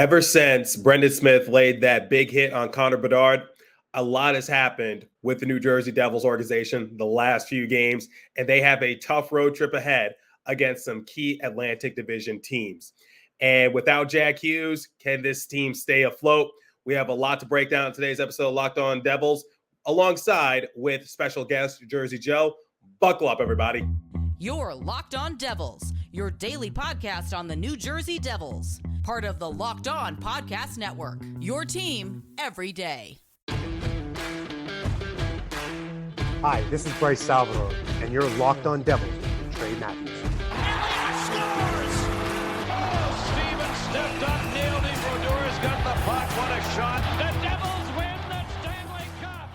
Ever since Brendan Smith laid that big hit on Connor Bedard, a lot has happened with the New Jersey Devils organization the last few games, and they have a tough road trip ahead against some key Atlantic Division teams. And without Jack Hughes, can this team stay afloat? We have a lot to break down in today's episode of Locked On Devils, alongside with special guest Jersey Joe. Buckle up, everybody. You're Locked On Devils, your daily podcast on the New Jersey Devils, part of the Locked On Podcast Network, your team every day. Hi, this is Bryce Salvador, and you're Locked On Devils with Trey Matthews. Elliott scores! Oh, Steven stepped up, nailed it. Brodor's got the puck. What a shot. The Devils win the Stanley Cup.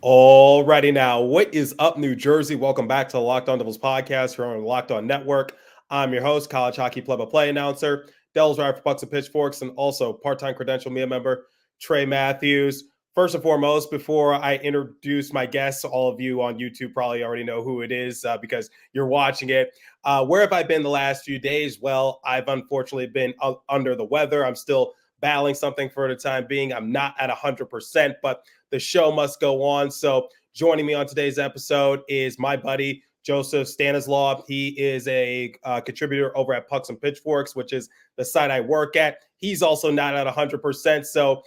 Alrighty now, what is up, New Jersey? Welcome back to the Locked On Devils podcast here on the Locked On Network. I'm your host, college hockey play-by-play announcer, Devils writer for Pucks and Pitchforks, and also part-time credential media member, Trey Matthews. First and foremost, before I introduce my guests, all of you on YouTube probably already know who it is because you're watching it. Where have I been the last few days? Well, I've unfortunately been under the weather. I'm still battling something for the time being. I'm not at 100%, but the show must go on. So joining me on today's episode is my buddy, Joseph Stanislaw. He is a contributor over at Pucks and Pitchforks, which is the site I work at. He's also not at 100%. So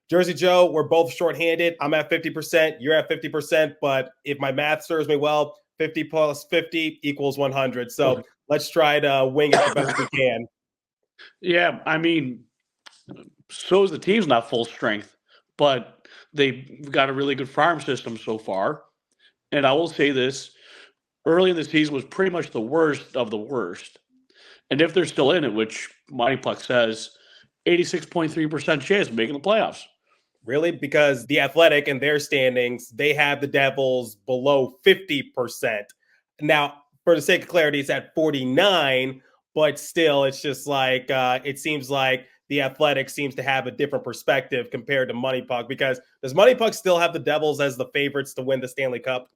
Jersey Joe, we're both shorthanded. I'm at 50%. You're at 50%. But if my math serves me well, 50 plus 50 equals 100. So let's try to wing it the best we can. Yeah, I mean, so is the team's not full strength, but they've got a really good farm system so far. And I will say this, early in the season was pretty much the worst of the worst. And if they're still in it, which Monty Puck says, 86.3% chance of making the playoffs. Really? Because the Athletic and their standings, they have the Devils below 50%. Now, for the sake of clarity, it's at 49, but still, it's just like, it seems like the Athletic seems to have a different perspective compared to Money Puck, because does Money Puck still have the Devils as the favorites to win the Stanley Cup?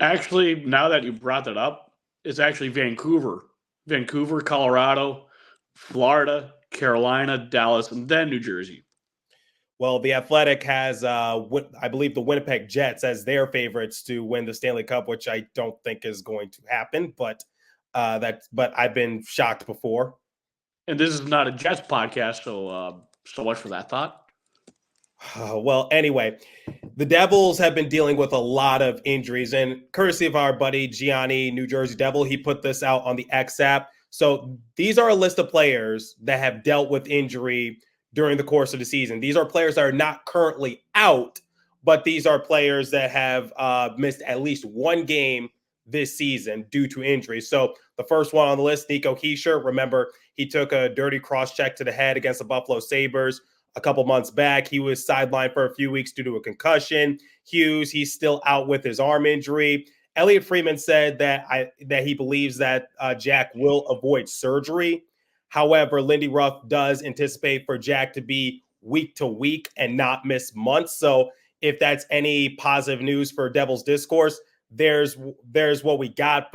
Actually, now that you brought that up, it's actually Vancouver, Colorado, Florida, Carolina, Dallas, and then New Jersey. Well, the Athletic has, I believe, the Winnipeg Jets as their favorites to win the Stanley Cup, which I don't think is going to happen. But I've been shocked before. And this is not a Jets podcast, so much for that thought. Well, anyway, the Devils have been dealing with a lot of injuries, and courtesy of our buddy Gianni, New Jersey Devil, he put this out on the X app. So these are a list of players that have dealt with injury during the course of the season. These are players that are not currently out, but these are players that have missed at least one game this season due to injury. So the first one on the list, Nico Hischier. Remember, he took a dirty cross-check to the head against the Buffalo Sabres a couple months back. He was sidelined for a few weeks due to a concussion. Hughes, he's still out with his arm injury. Elliot Freeman said that he believes that Jack will avoid surgery. However, Lindy Ruff does anticipate for Jack to be week to week and not miss months. So if that's any positive news for Devils Discourse, there's what we got.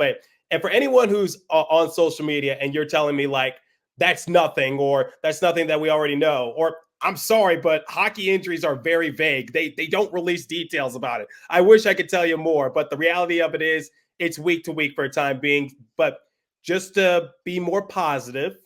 And for anyone who's on social media and you're telling me like that's nothing, or that's nothing that we already know, or I'm sorry, but hockey injuries are very vague. They don't release details about it. I wish I could tell you more, but the reality of it is it's week to week for a time being. But just to be more positive,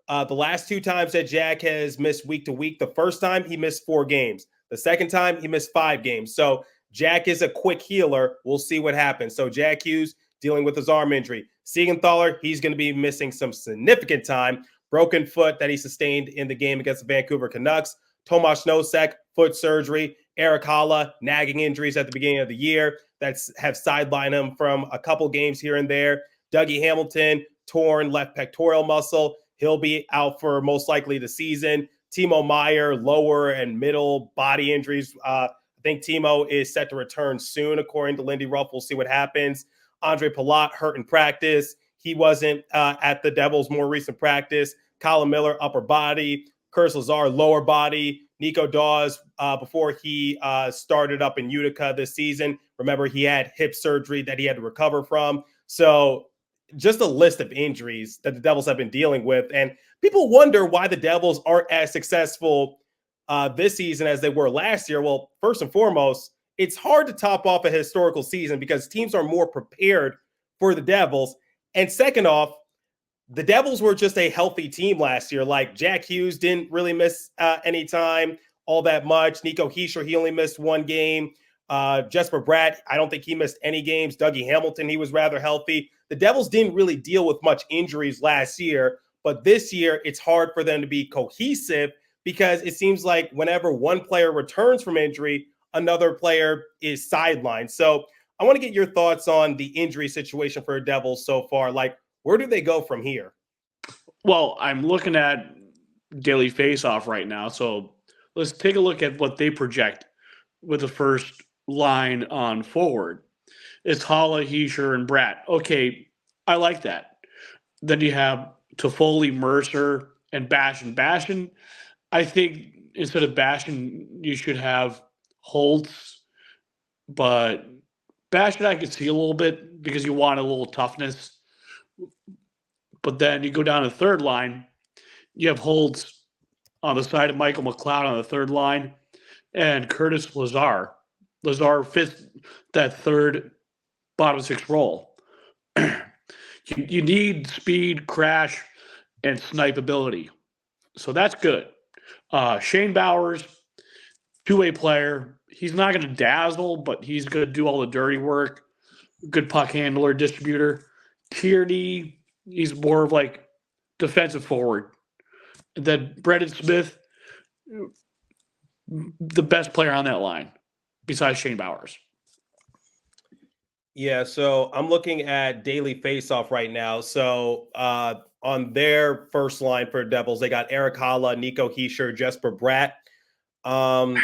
the last two times that Jack has missed week to week, the first time he missed 4 games. The second time he missed 5 games. So Jack is a quick healer. We'll see what happens. So Jack Hughes dealing with his arm injury. Siegenthaler, he's going to be missing some significant time. Broken foot that he sustained in the game against the Vancouver Canucks. Tomas Nosek, foot surgery. Eric Haula, nagging injuries at the beginning of the year that have sidelined him from a couple games here and there. Dougie Hamilton, torn left pectoral muscle. He'll be out for most likely the season. Timo Meier, lower and middle body injuries. I think Timo is set to return soon, according to Lindy Ruff. We'll see what happens. Andre Palat hurt in practice. He wasn't at the Devils' more recent practice. Colin Miller, upper body. Curtis Lazar, lower body. Nico Dawes, before he started up in Utica this season, remember he had hip surgery that he had to recover from. So just a list of injuries that the Devils have been dealing with. And people wonder why the Devils aren't as successful this season as they were last year. Well, first and foremost, it's hard to top off a historical season because teams are more prepared for the Devils. And second off, the Devils were just a healthy team last year. Like Jack Hughes didn't really miss any time all that much. Nico Hischier, he only missed one game. Jesper Bratt, I don't think he missed any games. Dougie Hamilton, he was rather healthy. The Devils didn't really deal with much injuries last year, but this year it's hard for them to be cohesive because it seems like whenever one player returns from injury, another player is sidelined. So I want to get your thoughts on the injury situation for the Devils so far. Like, where do they go from here? Well, I'm looking at Daily Faceoff right now, so let's take a look at what they project with the first line on forward. It's Haula, Hischier, and Bratt. Okay, I like that. Then you have Toffoli, Mercer, and Bashan. I think instead of Bashan, you should have Holtz, but Bashan I could see a little bit because you want a little toughness. But then you go down to the third line, you have Holtz on the side of Michael McLeod on the third line, and Curtis Lazar. Lazar fits that third bottom six role. You need speed, crash, and snipe ability. So that's good. Shane Bowers, two-way player. He's not going to dazzle, but he's going to do all the dirty work. Good puck handler, distributor. Tierney, he's more of like defensive forward. And then Brendan Smith, the best player on that line besides Shane Bowers. Yeah, so I'm looking at Daily Faceoff right now. So on their first line for Devils, they got Eric Haula, Nico Hischier, Jesper Bratt. I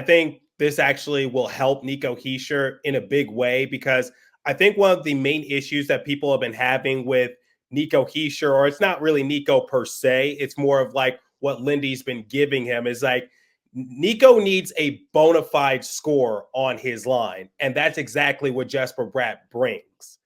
think this actually will help Nico Hischier in a big way because I think one of the main issues that people have been having with Nico Hischier, or it's not really Nico per se, it's more of like what Lindy's been giving him, is like Nico needs a bona fide score on his line. And that's exactly what Jesper Bratt brings.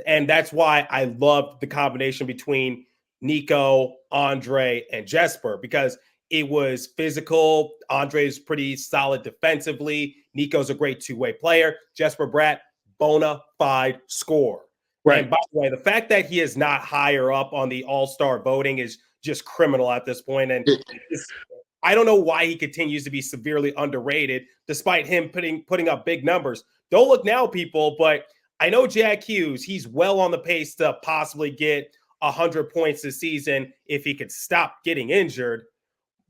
And that's why I love the combination between Nico, Andre, and Jesper, because it was physical. Andre's pretty solid defensively. Nico's a great two-way player. Jesper Bratt, bona fide score. Right. And by the way, the fact that he is not higher up on the all-star voting is just criminal at this point. And I don't know why he continues to be severely underrated, despite him putting up big numbers. Don't look now, people, but I know Jack Hughes, he's well on the pace to possibly get 100 points this season if he could stop getting injured.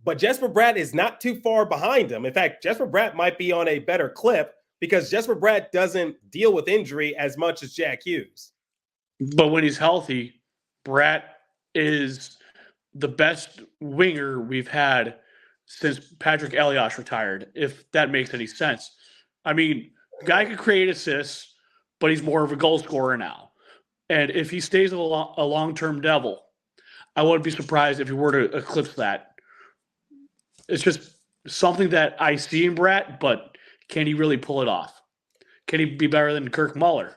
But Jesper Bratt is not too far behind him. In fact, Jesper Bratt might be on a better clip because Jesper Bratt doesn't deal with injury as much as Jack Hughes. But when he's healthy, Bratt is the best winger we've had since Patrick Elias retired, if that makes any sense. I mean, guy could create assists, but he's more of a goal scorer now. And if he stays a long-term Devil, I wouldn't be surprised if he were to eclipse that. It's just something that I see in Bratt, but can he really pull it off? Can he be better than Kirk Muller?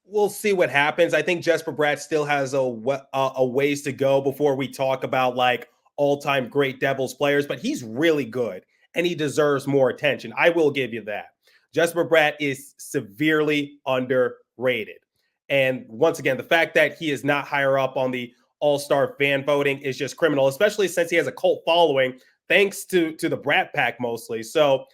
We'll see what happens. I think Jesper Bratt still has a ways to go before we talk about like all-time great Devils players, but he's really good and he deserves more attention. I will give you that. Jesper Bratt is severely underrated. And once again, the fact that he is not higher up on the all-star fan voting is just criminal, especially since he has a cult following, thanks to the Brat Pack mostly. So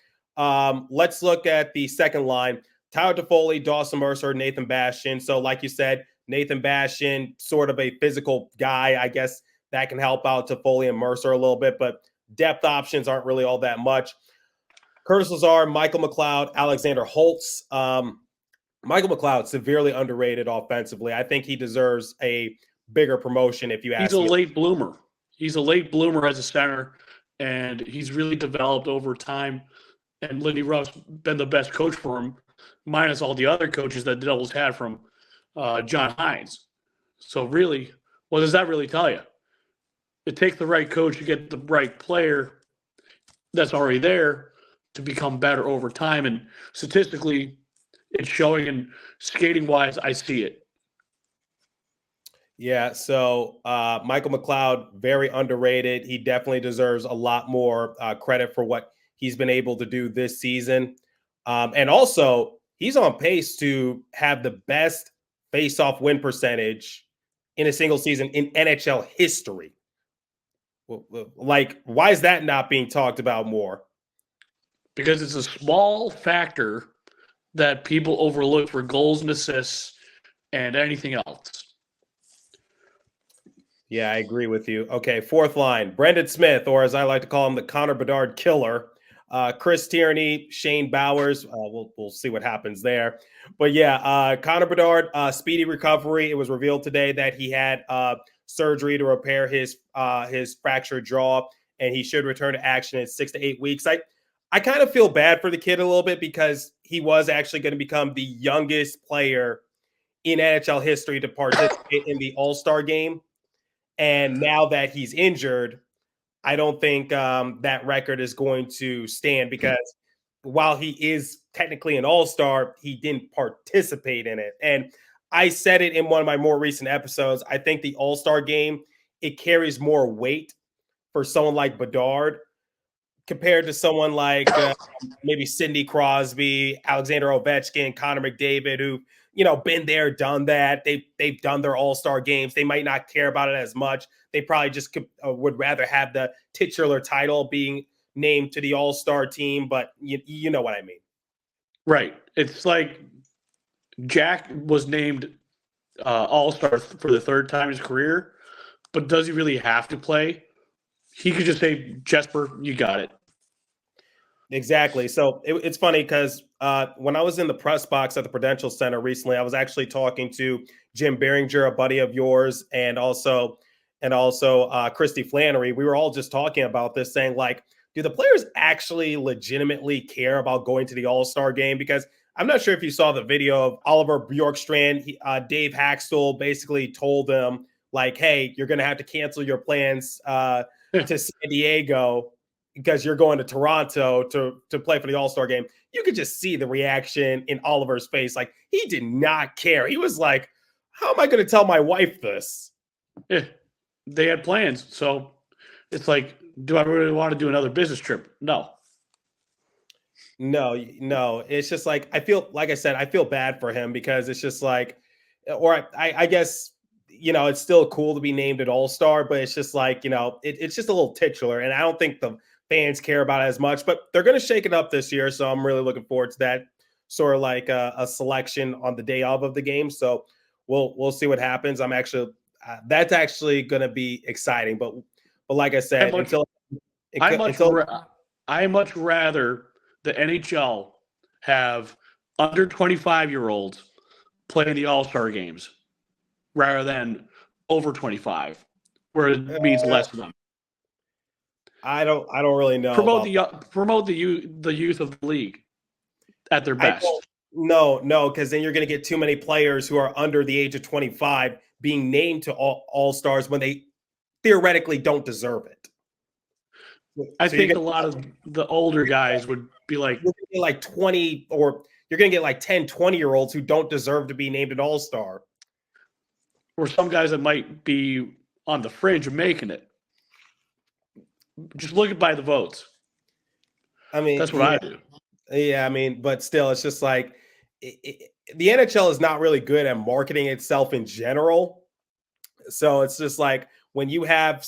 let's look at the second line. Tyler Toffoli, Dawson Mercer, Nathan Bastian. So like you said, Nathan Bastian, sort of a physical guy. I guess that can help out Toffoli and Mercer a little bit, but depth options aren't really all that much. Curtis Lazar, Michael McLeod, Alexander Holtz. Michael McLeod, severely underrated offensively. I think he deserves a bigger promotion if you ask me. He's a late bloomer. He's a late bloomer as a center, and he's really developed over time. And Lindy Ruff's been the best coach for him, minus all the other coaches that the Devils had from John Hines. So really, what does that really tell you? It takes the right coach to get the right player that's already there to become better over time. And statistically, it's showing, and skating wise, I see it. Yeah, so Michael McLeod, very underrated. He definitely deserves a lot more credit for what he's been able to do this season. And also, he's on pace to have the best face-off win percentage in a single season in NHL history. Like, why is that not being talked about more? Because it's a small factor that people overlook for goals and assists and anything else. Yeah, I agree with you. Okay, fourth line, Brendan Smith, or as I like to call him, the Connor Bedard killer. Chris Tierney, Shane Bowers. We'll see what happens there. But yeah, Connor Bedard, speedy recovery. It was revealed today that he had surgery to repair his fractured jaw, and he should return to action in 6 to 8 weeks. I kind of feel bad for the kid a little bit because he was actually going to become the youngest player in NHL history to participate in the All-Star game. And now that he's injured, I don't think that record is going to stand because while he is technically an all-star, he didn't participate in it. And I said it in one of my more recent episodes. I think the all-star game, it carries more weight for someone like Bedard compared to someone like maybe Sidney Crosby, Alexander Ovechkin, Connor McDavid, who been there, done that. They've done their all-star games. They might not care about it as much. They probably just would rather have the titular title being named to the all-star team. But you know what I mean, right? It's like Jack was named all-star for the third time in his career, but does he really have to play? He could just say, Jesper, you got it. Exactly. So it's funny because when I was in the press box at the Prudential Center recently, I was actually talking to Jim Behringer, a buddy of yours, and also Christy Flannery. We were all just talking about this, saying like, do the players actually legitimately care about going to the All-Star game? Because I'm not sure if you saw the video of Oliver Bjorkstrand. Dave Haxtell basically told them like, hey, you're going to have to cancel your plans to San Diego because you're going to Toronto to play for the All-Star game. You could just see the reaction in Oliver's face. Like, he did not care. He was like, how am I going to tell my wife this? Yeah, they had plans. So it's like, do I really want to do another business trip? No. It's just like, I feel bad for him because it's just like, or I guess, it's still cool to be named an all-star, but it's just like, it's just a little titular. And I don't think the fans care about it as much, but they're going to shake it up this year. So I'm really looking forward to that, sort of like a selection on the day of the game. So we'll see what happens. I'm actually, that's actually going to be exciting, but like I said, I much rather the NHL have under 25-year-olds play in the All-Star games rather than over 25, where it means less to them. I don't really know. Promote the youth of the league at their best. No, because then you're going to get too many players who are under the age of 25 being named to all-stars when they theoretically don't deserve it. I think a lot of the older guys would be like, you're going to get like 20, or you're going to get like 10, 20-year-olds who don't deserve to be named an all-star. Or some guys that might be on the fringe of making it. Just look at by the votes. I mean, that's what I do. Yeah, I mean, but still, it's just like the NHL is not really good at marketing itself in general. So it's just like when you have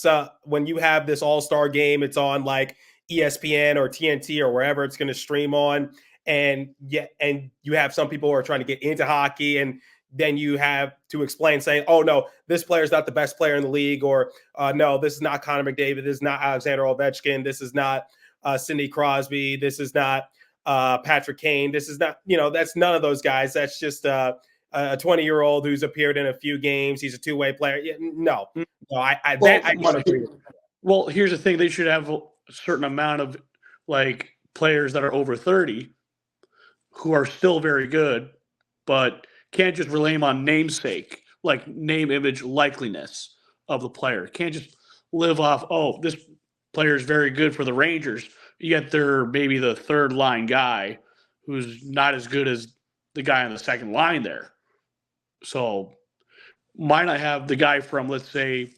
this all-star game, it's on like ESPN or TNT or wherever it's going to stream on, and you have some people who are trying to get into hockey, and then you have to explain saying, oh, no, this player is not the best player in the league, or no, this is not Connor McDavid, this is not Alexander Ovechkin, this is not Sidney Crosby, this is not Patrick Kane, this is not, that's none of those guys. That's just a 20-year-old who's appeared in a few games. He's a two-way player. Yeah, no, I want to agree with that. Well, here's the thing. They should have a certain amount of like players that are over 30 who are still very good, but can't just rely on namesake, like name, image, likeliness of the player. Can't just live off, oh, this player is very good for the Rangers, yet they're maybe the third line guy who's not as good as the guy on the second line there. So why not have the guy from, let's say,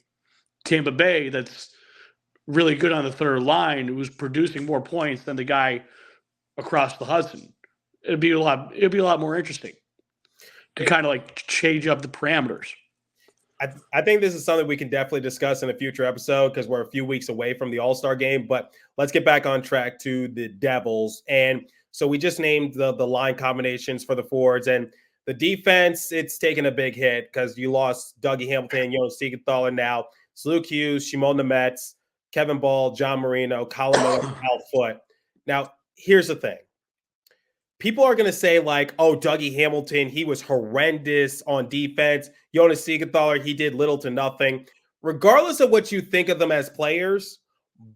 Tampa Bay that's really good on the third line who's producing more points than the guy across the Hudson? It'd be a lot more interesting to kind of like change up the parameters. I think this is something we can definitely discuss in a future episode because we're a few weeks away from the All-Star game. But let's get back on track to the Devils. And so we just named the line combinations for the forwards. And the defense, it's taken a big hit because you lost Dougie Hamilton, Jonas Siegenthaler now. It's Luke Hughes, Shimon Nemetz, Kevin Ball, John Marino, Colin Miller, Al Foote. Now, here's the thing. People are going to say, like, oh, Dougie Hamilton, he was horrendous on defense. Jonas Siegenthaler, he did little to nothing. Regardless of what you think of them as players,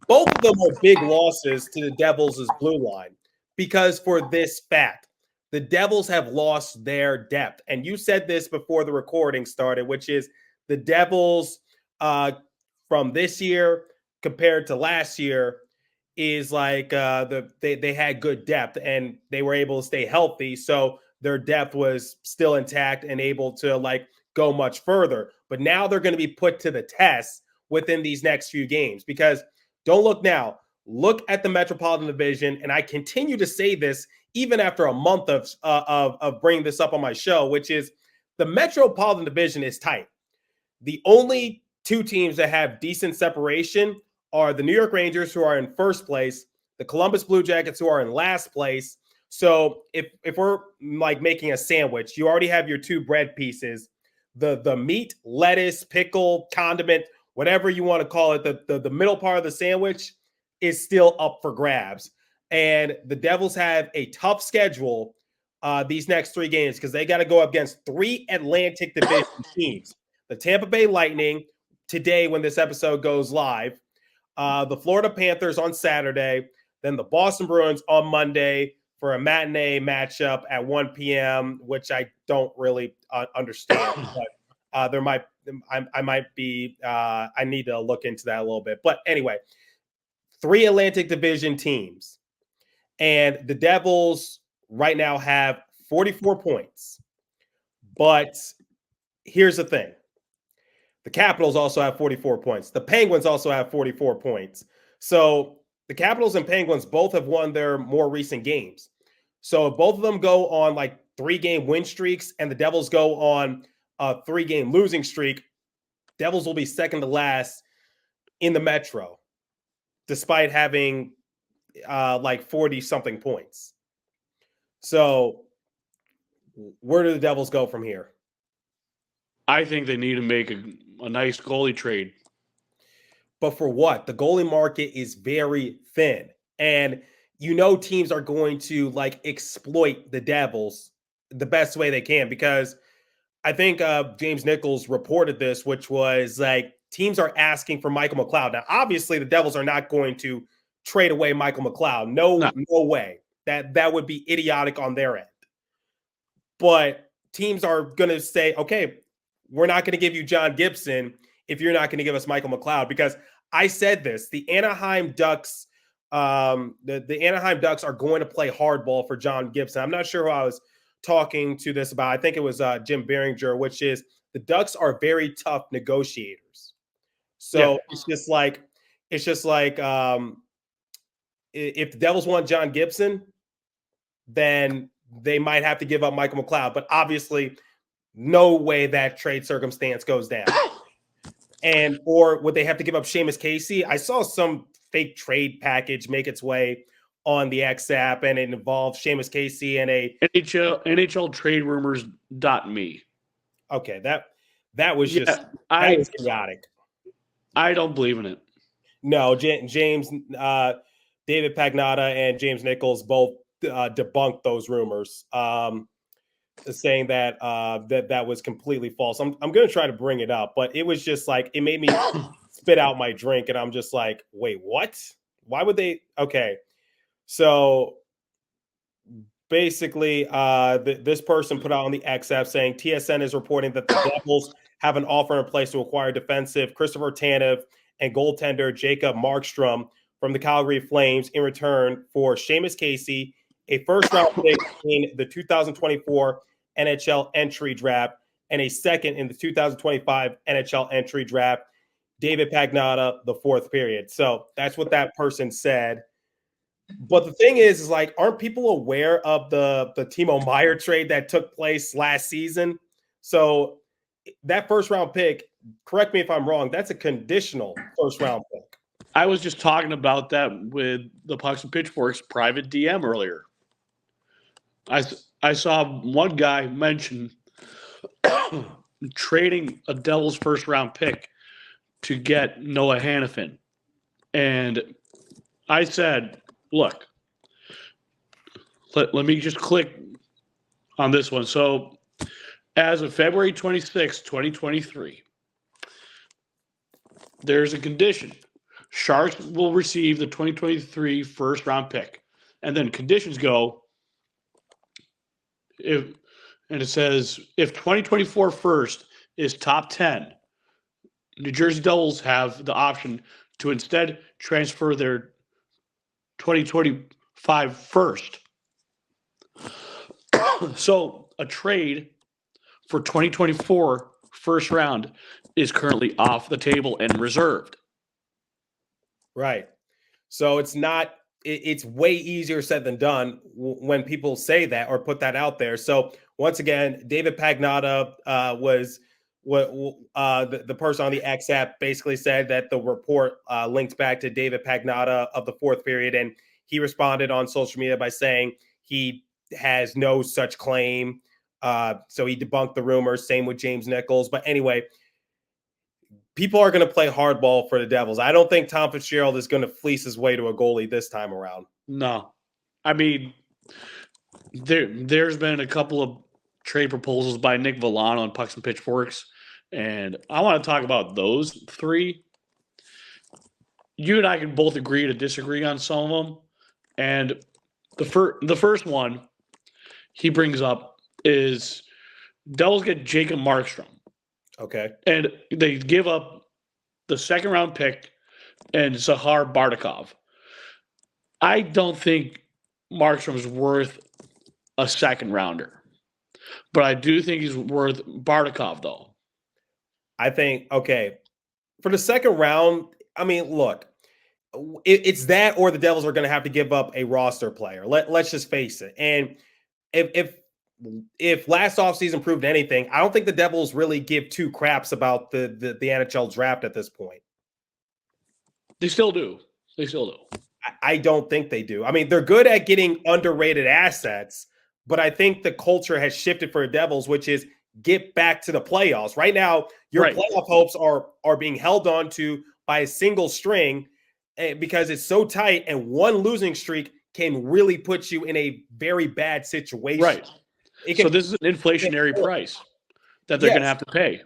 both of them are big losses to the Devils' blue line because for this fact, the Devils have lost their depth. And you said this before the recording started, which is the Devils from this year compared to last year is like they had good depth and they were able to stay healthy. So their depth was still intact and able to like go much further. But now they're going to be put to the test within these next few games because don't look now. Look at the Metropolitan Division. And I continue to say this even after a month of bringing this up on my show, which is the Metropolitan Division is tight. The only two teams that have decent separation are the New York Rangers, who are in first place, the Columbus Blue Jackets, who are in last place. So if we're like making a sandwich, you already have your two bread pieces, the meat, lettuce, pickle, condiment, whatever you want to call it, the middle part of the sandwich is still up for grabs. And the Devils have a tough schedule these next three games because they got to go up against three Atlantic Division teams. The Tampa Bay Lightning today when this episode goes live, the Florida Panthers on Saturday, then the Boston Bruins on Monday for a matinee matchup at 1 p.m., which I don't really understand. But I need to look into that a little bit. But anyway, three Atlantic Division teams. And the Devils right now have 44 points. But here's the thing. The Capitals also have 44 points. The Penguins also have 44 points. So the Capitals and Penguins both have won their more recent games. So if both of them go on like 3-game win streaks and the Devils go on a 3-game losing streak, Devils will be second to last in the Metro, despite having like 40-something points. So where do the Devils go from here? I think they need to make a nice goalie trade. But for what? The goalie market is very thin. And you know teams are going to like exploit the Devils the best way they can because I think James Nichols reported this, which was like teams are asking for Michael McLeod. Now, obviously, the Devils are not going to trade away Michael McLeod. No way. That would be idiotic on their end. But teams are going to say, okay, we're not going to give you John Gibson if you're not going to give us Michael McLeod. Because I said this, the Anaheim Ducks, the Anaheim Ducks are going to play hardball for John Gibson. I'm not sure who I was talking to this about. I think it was Jim Behringer, which is the Ducks are very tough negotiators. So it's just like if the Devils want John Gibson, then they might have to give up Michael McLeod. But obviously, no way that trade circumstance goes down. Or would they have to give up Seamus Casey? I saw some fake trade package make its way on the X app, and it involved Seamus Casey and a NHL trade rumors.me. Okay, that was just that was chaotic. I don't believe in it. No, James, David Pagnotta and James Nichols both debunked those rumors, saying that that was completely false. I'm going to try to bring it up, but it was just like it made me spit out my drink, and I'm just like, wait, what? Why would they? Okay, so basically, this person put out on the XF saying TSN is reporting that the Devils have an offer in place to acquire defensive Christopher Tanev and goaltender Jacob Markstrom from the Calgary Flames in return for Seamus Casey, a first-round pick in the 2024 NHL entry draft, and a second in the 2025 NHL entry draft. David Pagnotta, the fourth period. So that's what that person said. But the thing is like, aren't people aware of the Timo Meier trade that took place last season? So that first-round pick, correct me if I'm wrong, that's a conditional first-round pick. I was just talking about that with the Pucks and Pitchforks private DM earlier. I saw one guy mention trading a Devils first-round pick to get Noah Hannafin. And I said, look, let me just click on this one. So as of February 26, 2023, there's a condition. Sharks will receive the 2023 first-round pick. And then conditions go, and it says, if 2024 first is top 10, New Jersey Devils have the option to instead transfer their 2025 first. So a trade for 2024 first round is currently off the table and reserved. Right. So it's not, it's way easier said than done when people say that or put that out there. So once again, David Pagnotta was what the person on the X app basically said that the report linked back to David Pagnotta of the fourth period. And he responded on social media by saying he has no such claim. So he debunked the rumors. Same with James Nichols. But anyway, people are going to play hardball for the Devils. I don't think Tom Fitzgerald is going to fleece his way to a goalie this time around. No. I mean, there's been a couple of trade proposals by Nick Villano and Pucks and Pitchforks, and I want to talk about those three. You and I can both agree to disagree on some of them. And the first one he brings up is Devils get Jacob Markstrom. Okay. And they give up the second round pick and Zahar Bardakov. I don't think Markstrom's worth a second rounder, but I do think he's worth Bardakov, though. I think, okay, for the second round, I mean, look, it's that or the Devils are going to have to give up a roster player. Let's just face it. And if last offseason proved anything, I don't think the Devils really give two craps about the NHL draft at this point. They still do. They still do. I don't think they do. I mean, they're good at getting underrated assets, but I think the culture has shifted for the Devils, which is get back to the playoffs. Right now, your playoff hopes are being held on to by a single string because it's so tight, and one losing streak can really put you in a very bad situation. Right. So this is an inflationary price that they're going to have to pay.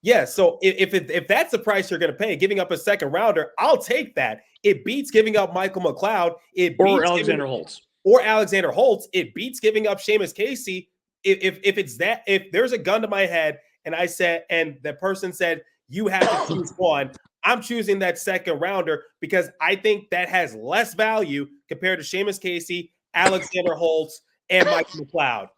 Yeah, so if that's the price you're going to pay, giving up a second rounder, I'll take that. It beats giving up Michael McLeod. Or Alexander Holtz. Or Alexander Holtz. It beats giving up Seamus Casey. If there's a gun to my head and I said, and the person said, you have to choose one, I'm choosing that second rounder because I think that has less value compared to Seamus Casey, Alexander Holtz, and Michael McLeod.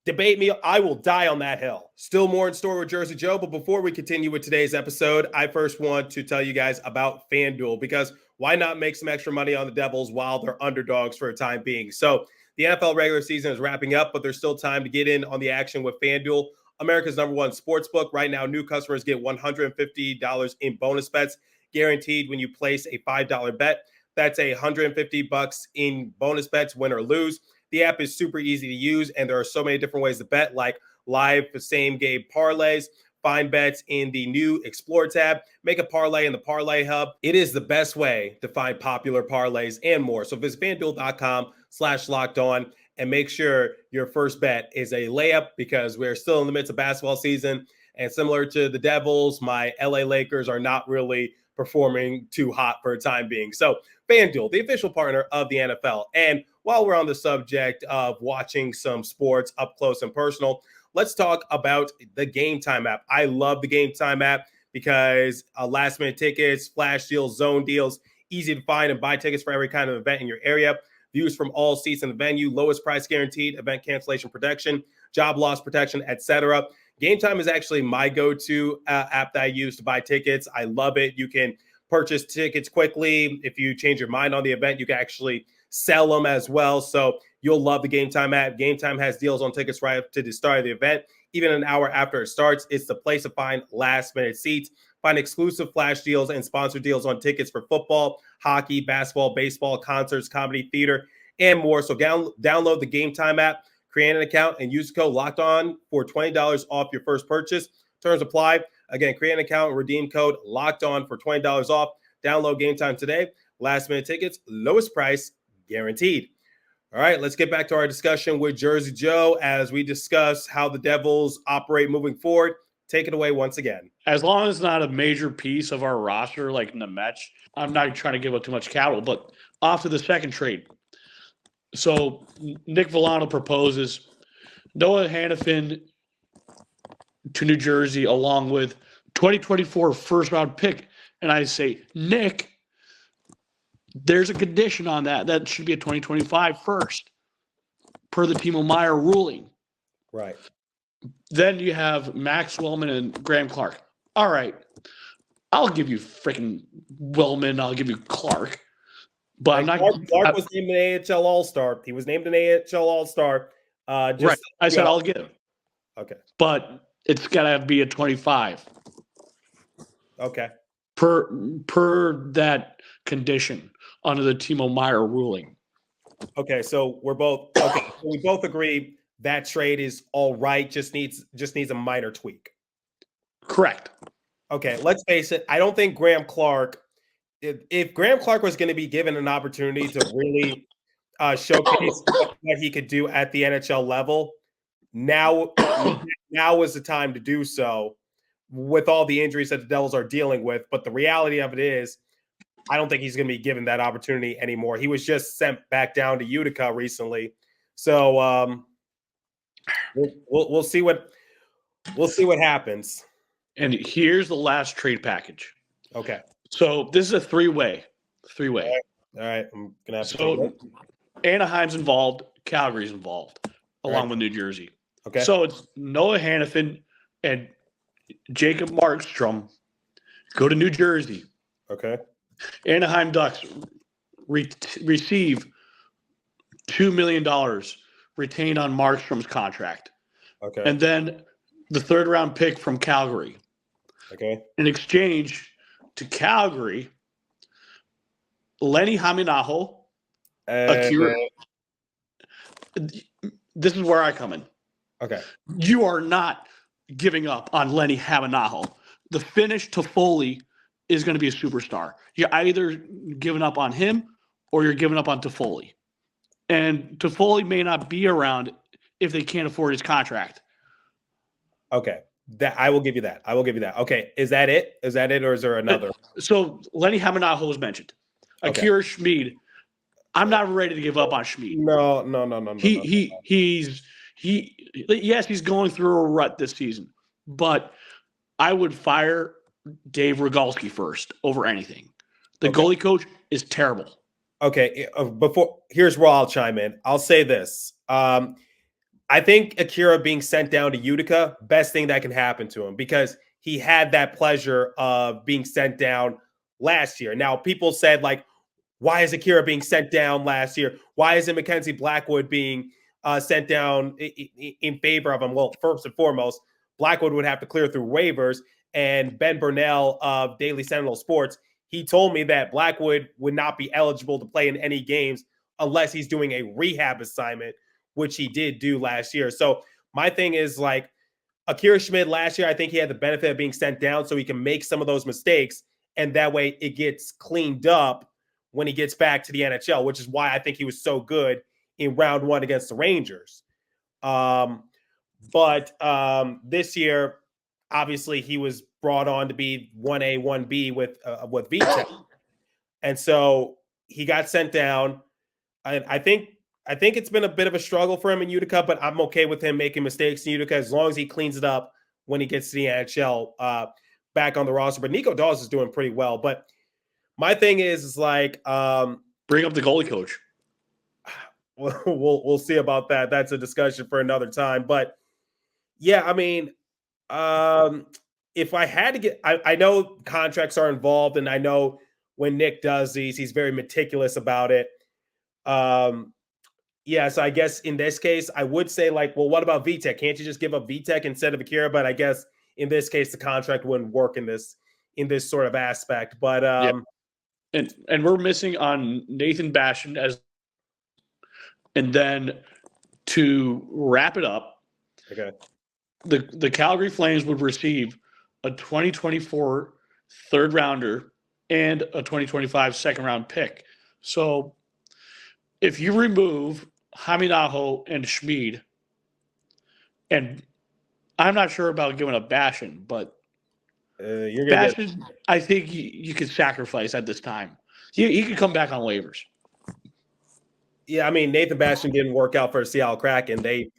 Debate me, I will die on that hill. Still more in store with Jersey Joe, but before we continue with today's episode, I first want to tell you guys about FanDuel, because why not make some extra money on the Devils while they're underdogs for a time being? So the NFL regular season is wrapping up, but there's still time to get in on the action with FanDuel, America's #1 sports book. Right now, new customers get $150 in bonus bets guaranteed when you place a $5 bet. That's $150 in bonus bets, win or lose. The app is super easy to use, and there are so many different ways to bet, like live same-game parlays, find bets in the new Explore tab, make a parlay in the Parlay Hub. It is the best way to find popular parlays and more. So visit FanDuel.com/lockedon and make sure your first bet is a layup, because we're still in the midst of basketball season. And similar to the Devils, my LA Lakers are not really performing too hot for a time being. So FanDuel, the official partner of the NFL. And while we're on the subject of watching some sports up close and personal, let's talk about the Game Time app. I love the Game Time app because last-minute tickets, flash deals, zone deals, easy to find and buy tickets for every kind of event in your area. views from all seats in the venue, lowest price guaranteed, event cancellation protection, job loss protection, etc. Game Time is actually my go-to app that I use to buy tickets. I love it. You can purchase tickets quickly. If you change your mind on the event, you can actually sell them as well. So you'll love the Game Time app. Game Time has deals on tickets right up to the start of the event. Even an hour after it starts, it's the place to find last-minute seats. Find exclusive flash deals and sponsored deals on tickets for football, hockey, basketball, baseball, concerts, comedy, theater, and more. So download the Game Time app, create an account, and use the code LOCKEDON for $20 off your first purchase. Terms apply. Again, create an account and redeem code LOCKEDON for $20 off. Download Game Time today. Last-minute tickets, lowest price guaranteed. All right, let's get back to our discussion with Jersey Joe as we discuss how the Devils operate moving forward. Take it away once again. As long as it's not a major piece of our roster like Nemec, I'm not trying to give up too much capital, but off to the second trade. So Nick Villano proposes Noah Hannafin to New Jersey along with 2024 first-round pick. And I say, Nick, there's a condition on that. That should be a 2025 first, per the Timo Meier ruling. Right. Then you have Max Wellman and Graham Clark. All right. I'll give you freaking Wellman. I'll give you Clark. But I'm not. Clark was named an AHL All-Star. He was named an AHL All-Star. Right. I said I'll get him. Okay. But it's got to be a 25. Okay. Per that condition under the Timo Meier ruling. Okay. So we both agree that trade is all right. Just needs a minor tweak. Correct. Okay. Let's face it. I don't think Graham Clark. If Graham Clark was going to be given an opportunity to really showcase what he could do at the NHL level, now is the time to do so with all the injuries that the Devils are dealing with. But the reality of it is, I don't think he's going to be given that opportunity anymore. He was just sent back down to Utica recently. So we'll see what happens. And here's the last trade package. Okay. So this is a three-way. All right. I'm gonna have to. So Anaheim's involved, Calgary's involved, along with New Jersey. Okay. So it's Noah Hannafin and Jacob Markstrom go to New Jersey. Okay. Anaheim Ducks receive $2 million retained on Markstrom's contract. Okay. And then the third-round pick from Calgary. Okay. In exchange to Calgary, Lenny Haminaho, Akira. This is where I come in. Okay. You are not giving up on Lenny Haminaho. The Finnish Toffoli is going to be a superstar. You're either giving up on him or you're giving up on Toffoli. And Toffoli may not be around if they can't afford his contract. Okay. That I will give you that. Okay. Is that it? Or is there another? So Lenny Haminaho was mentioned. Okay. Akira Schmid. I'm not ready to give up on Schmid. No. Yes, he's going through a rut this season, but I would fire Dave Rogalski first over anything. The goalie coach is terrible. Okay. Here's where I'll chime in. I'll say this. I think Akira being sent down to Utica, best thing that can happen to him because he had that pleasure of being sent down last year. Now, people said, like, why is Akira being sent down last year? Why isn't Mackenzie Blackwood being sent down in favor of him? Well, first and foremost, Blackwood would have to clear through waivers. And Ben Burnell of Daily Sentinel Sports, he told me that Blackwood would not be eligible to play in any games unless he's doing a rehab assignment, which he did do last year. So my thing is, like, Akira Schmid last year, I think he had the benefit of being sent down so he can make some of those mistakes. And that way it gets cleaned up when he gets back to the NHL, which is why I think he was so good in round one against the Rangers. But this year, obviously he was brought on to be 1A, 1B with Vitek. And so he got sent down. I think it's been a bit of a struggle for him in Utica, but I'm okay with him making mistakes in Utica as long as he cleans it up when he gets to the NHL back on the roster. But Nico Dawes is doing pretty well. But my thing is like bring up the goalie coach. we'll see about that. That's a discussion for another time. But yeah, I mean, if I had to get, I know contracts are involved, and I know when Nick does these, he's very meticulous about it. Yeah, so I guess in this case, I would say like, well, what about VTech? Can't you just give up VTech instead of Akira? But I guess in this case, the contract wouldn't work in this sort of aspect. But Yeah. And we're missing on Nathan Bastion and then to wrap it up, okay, the Calgary Flames would receive a 2024 third rounder and a 2025 second round pick. So if you remove Haminaho and Schmid, and I'm not sure about giving up Bastion, but you're gonna Bastion, I think you could sacrifice at this time. He could come back on waivers. Yeah, I mean, Nathan Bastion didn't work out for Seattle Kraken. They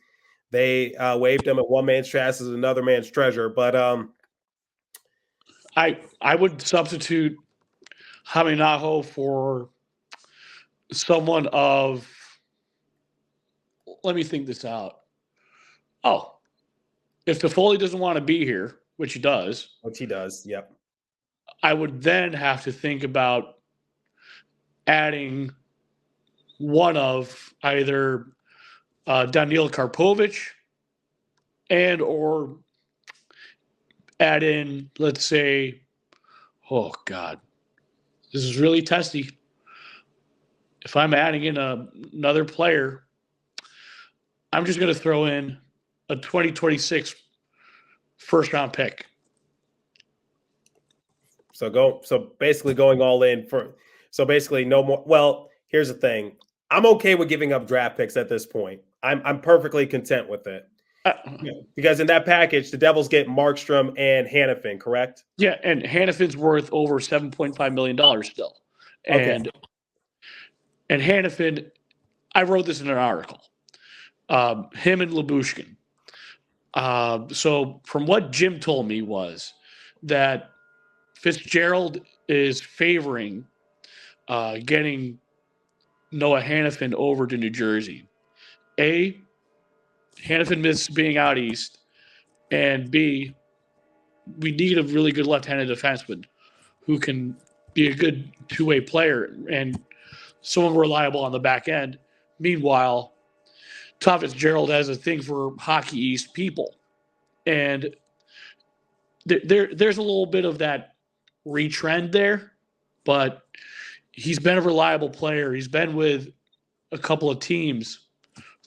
waived him, and one man's trash is another man's treasure. But I would substitute Haminaho for someone of. Let me think this out. Oh, if Toffoli doesn't want to be here, which he does, yep. I would then have to think about adding one of either Daniil Karpovich and or add in, let's say, oh God, this is really testy. If I'm adding in another player, I'm just going to throw in a 2026 first round pick. So basically going all in for. So basically no more. Well, here's the thing. I'm okay with giving up draft picks at this point. I'm perfectly content with it. Because in that package, the Devils get Markstrom and Hannafin, correct? Yeah, and Hannafin's worth over $7.5 million still. And and Hannafin, I wrote this in an article. Him and Lyubushkin. So from what Jim told me was that Fitzgerald is favoring getting Noah Hannafin over to New Jersey. A, Hannafin missed being out east, and B, we need a really good left-handed defenseman who can be a good two-way player and someone reliable on the back end. Meanwhile, Tom Fitzgerald has a thing for Hockey East people, and there's a little bit of that retrend there, but he's been a reliable player. He's been with a couple of teams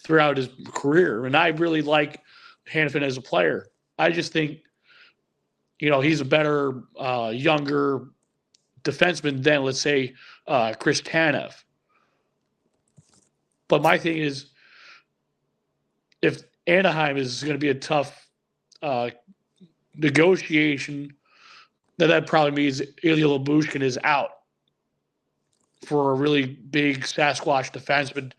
throughout his career, and I really like Hannafin as a player. I just think, he's a better, younger defenseman than, let's say, Chris Tanev. But my thing is, if Anaheim is going to be a tough negotiation, then that probably means Ilya Lyubushkin is out for a really big Sasquatch defenseman,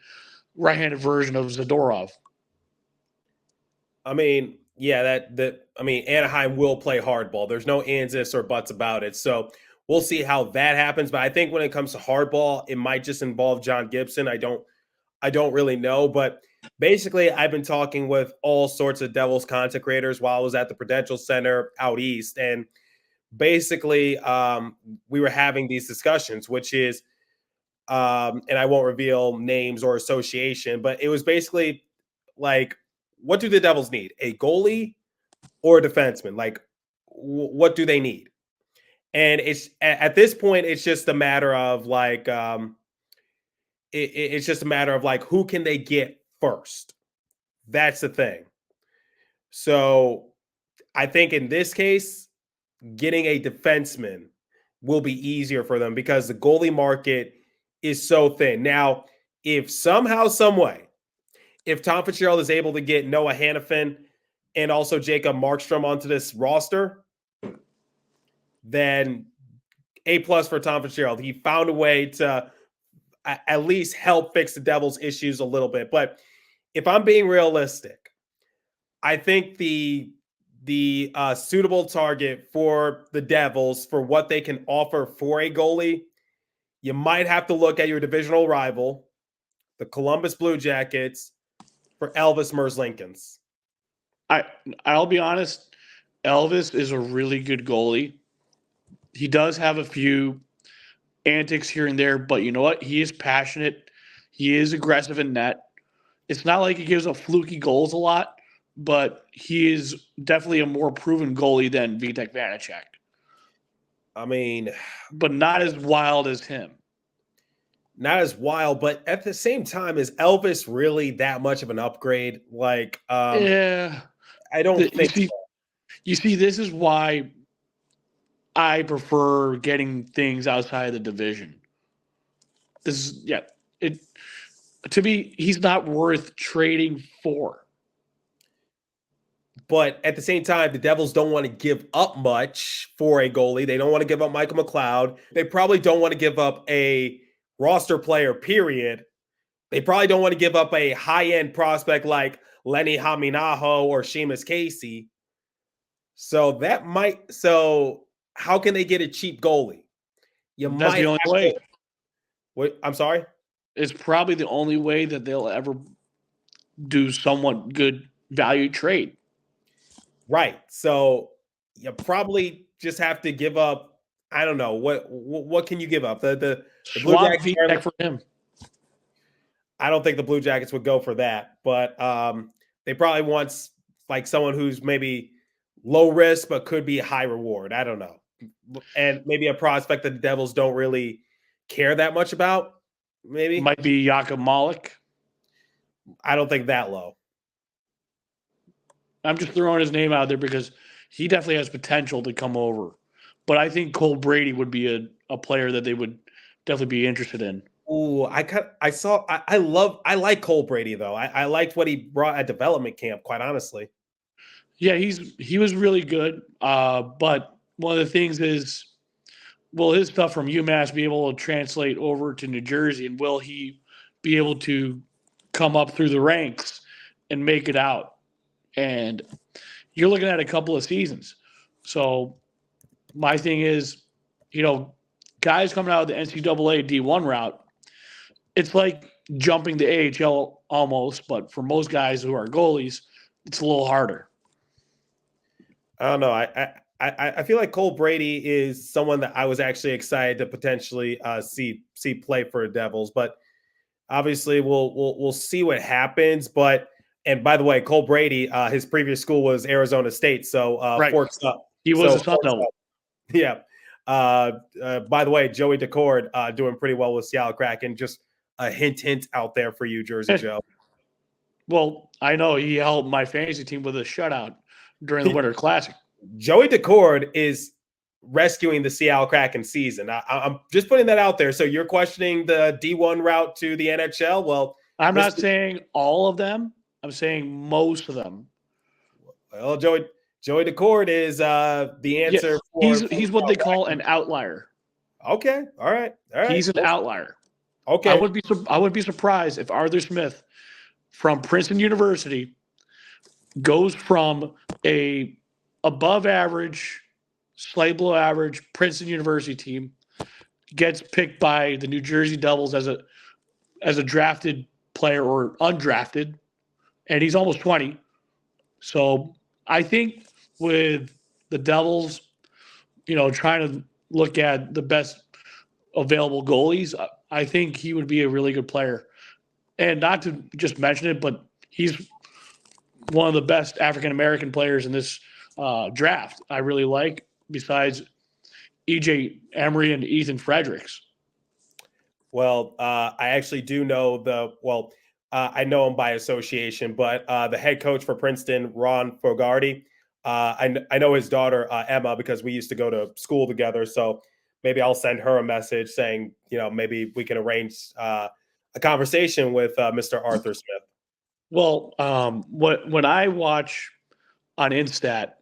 right-handed version of Zadorov. I mean, yeah, Anaheim will play hardball. There's no ands, ifs, or buts about it. So we'll see how that happens. But I think when it comes to hardball, it might just involve John Gibson. I don't really know. But basically, I've been talking with all sorts of Devils content creators while I was at the Prudential Center out east. And basically, we were having these discussions, which is, and I won't reveal names or association, but it was basically like, what do the Devils need? A goalie or a defenseman? Like, what do they need? And it's at this point, it's just a matter of like, it's just a matter of like, who can they get first? That's the thing. So I think in this case, getting a defenseman will be easier for them because the goalie market is so thin. Now, if somehow, some way, if Tom Fitzgerald is able to get Noah Hannafin and also Jacob Markstrom onto this roster, then A+ for Tom Fitzgerald. He found a way to at least help fix the Devils' issues a little bit. But if I'm being realistic, I think the suitable target for the Devils for what they can offer for a goalie, you might have to look at your divisional rival, the Columbus Blue Jackets for Elvis Merzlikins? I'll be honest, Elvis is a really good goalie. He does have a few antics here and there, but you know what? He is passionate. He is aggressive in net. It's not like he gives up fluky goals a lot, but he is definitely a more proven goalie than Vitek Vanacek. I mean, but not as wild as him. Not as wild, but at the same time, is Elvis really that much of an upgrade? Like, yeah, I don't think. You see, this is why I prefer getting things outside of the division. To me, he's not worth trading for. But at the same time, the Devils don't want to give up much for a goalie. They don't want to give up Michael McLeod. They probably don't want to give up a roster player, period. They probably don't want to give up a high-end prospect like Lenny Haminaho or Seamus Casey. So how can they get a cheap goalie? That's the only way. Wait, I'm sorry? It's probably the only way that they'll ever do somewhat good value trade. Right. So you probably just have to give up. I don't know what can you give up? The Blue Jackets for him. I don't think the Blue Jackets would go for that, but they probably want like someone who's maybe low risk but could be high reward. I don't know, and maybe a prospect that the Devils don't really care that much about. Maybe might be Jakub Malik. I don't think that low. I'm just throwing his name out there because he definitely has potential to come over. But I think Cole Brady would be a player that they would definitely be interested in. Ooh, I like Cole Brady though. I liked what he brought at development camp, quite honestly. Yeah, he was really good. But one of the things is, will his stuff from UMass be able to translate over to New Jersey, and will he be able to come up through the ranks and make it out? And you're looking at a couple of seasons. So my thing is, guys coming out of the NCAA D1 route, it's like jumping the AHL almost, but for most guys who are goalies, it's a little harder. I don't know. I feel like Cole Brady is someone that I was actually excited to potentially see play for the Devils, but obviously we'll see what happens. And by the way, Cole Brady, his previous school was Arizona State, so right. Forks up. He was a Sun Devil. Yeah. By the way, Joey Decord doing pretty well with Seattle Kraken. Just a hint out there for you, Jersey Joe. Well, I know he helped my fantasy team with a shutout during the Winter Classic. Joey Decord is rescuing the Seattle Kraken season. I'm just putting that out there. So you're questioning the D1 route to the NHL? Well, I'm not saying all of them. I'm saying most of them. Well, Joey Decord is the answer. Yeah, he's what they call an outlier. Okay, all right. He's an outlier. Okay, I would be surprised if Arthur Smith from Princeton University goes from a above average, slightly below average Princeton University team, gets picked by the New Jersey Devils as a drafted player or undrafted. And he's almost 20. So I think with the Devils, trying to look at the best available goalies, I think he would be a really good player. And not to just mention it, but he's one of the best African-American players in this draft. I really like, besides EJ Emery and Ethan Fredericks. Well, I actually do know I know him by association, but the head coach for Princeton, Ron Fogarty, I know his daughter, Emma, because we used to go to school together. So maybe I'll send her a message saying, maybe we can arrange a conversation with Mr. Arthur Smith. Well, when I watch on Instat,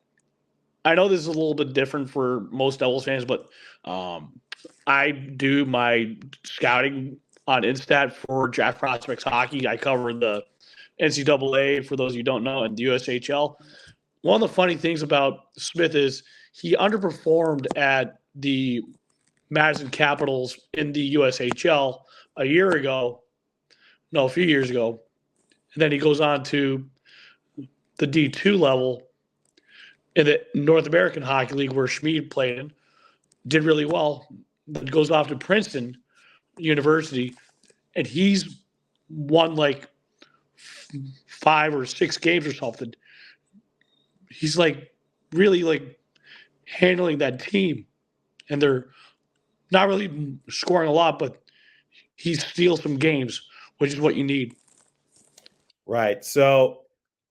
I know this is a little bit different for most Devils fans, but I do my scouting on Instat for Draft Prospects Hockey. I cover the NCAA, for those of you who don't know, and the USHL. One of the funny things about Smith is he underperformed at the Madison Capitals in the USHL a year ago, No, a few years ago. And then he goes on to the D2 level in the North American Hockey League where Schmid played in, did really well. Then goes off to Princeton University, and he's won like 5 or 6 games or something. He's like really like handling that team, and they're not really scoring a lot, but he steals some games, which is what you need. Right. So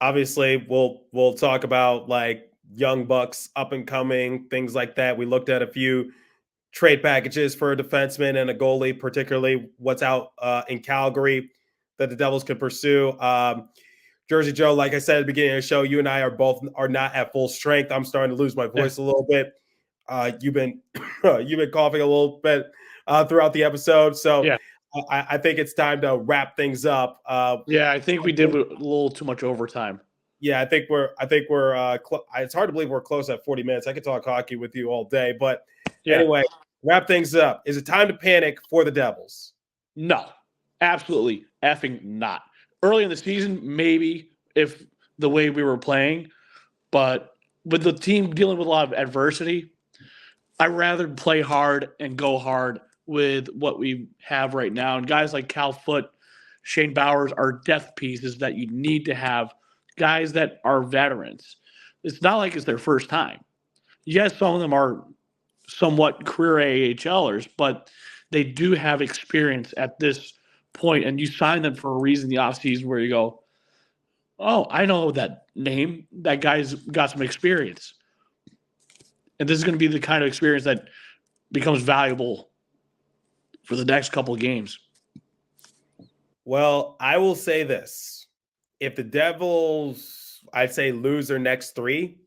obviously we'll talk about like young bucks up and coming, things like that. We looked at a few trade packages for a defenseman and a goalie, particularly what's out in Calgary that the Devils could pursue. Jersey Joe, like I said at the beginning of the show, you and I are not at full strength. I'm starting to lose my voice a little bit. You've been coughing a little bit throughout the episode, so Yeah. I think it's time to wrap things up. I think we did a little too much overtime. Yeah, I think we're. It's hard to believe we're close at 40 minutes. I could talk hockey with you all day, but anyway, wrap things up. Is it time to panic for the Devils? No, absolutely effing not. Early in the season, maybe if the way we were playing, but with the team dealing with a lot of adversity, I'd rather play hard and go hard with what we have right now. And guys like Cal Foote, Shane Bowers are depth pieces that you need to have, guys that are veterans. It's not like it's their first time. Yes, some of them are somewhat career AHLers, but they do have experience at this point, and you sign them for a reason in the offseason where you go, oh, I know that name. That guy's got some experience. And this is going to be the kind of experience that becomes valuable for the next couple of games. Well, I will say this. If the Devils, I'd say, lose their next 3,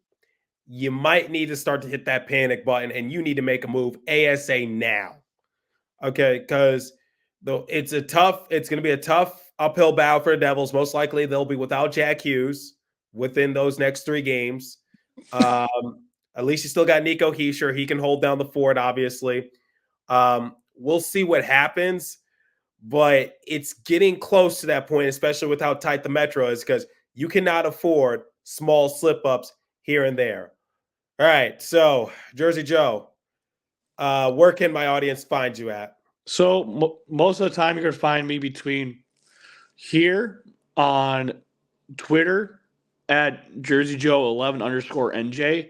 you might need to start to hit that panic button, and you need to make a move ASA now. Okay, because though it's going to be a tough uphill battle for the Devils. Most likely they'll be without Jack Hughes within those next 3 games. At least you still got Nico Hischier. He can hold down the fort, obviously. We'll see what happens, but it's getting close to that point, especially with how tight the Metro is, because you cannot afford small slip-ups here and there. All right, so Jersey Joe, where can my audience find you at? So most of the time you're going to find me between here on Twitter at JerseyJoe11_NJ.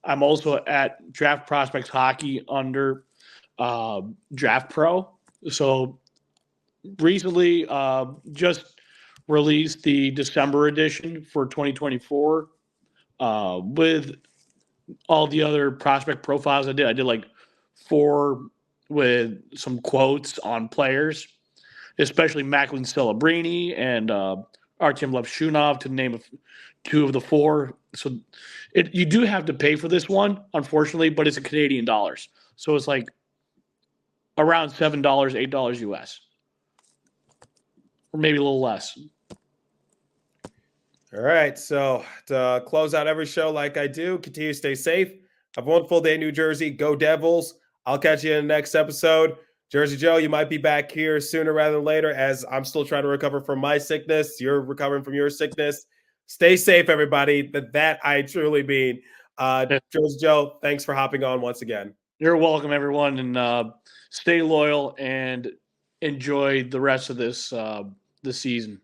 I'm also at Draft Prospects Hockey under Draft Pro. So recently just released the December edition for 2024 with all the other prospect profiles I did. I did like 4 with some quotes on players, especially Macklin Celebrini and Artem Levshunov, to name 2 of the 4. So you do have to pay for this one, unfortunately, but it's in Canadian dollars. So it's like around $7, $8 US, or maybe a little less. All right, so to close out every show like I do, continue to stay safe. Have a wonderful day, New Jersey. Go Devils. I'll catch you in the next episode. Jersey Joe, you might be back here sooner rather than later, as I'm still trying to recover from my sickness. You're recovering from your sickness. Stay safe, everybody. That I truly mean. Jersey Joe, thanks for hopping on once again. You're welcome, everyone, and stay loyal and enjoy the rest of this season.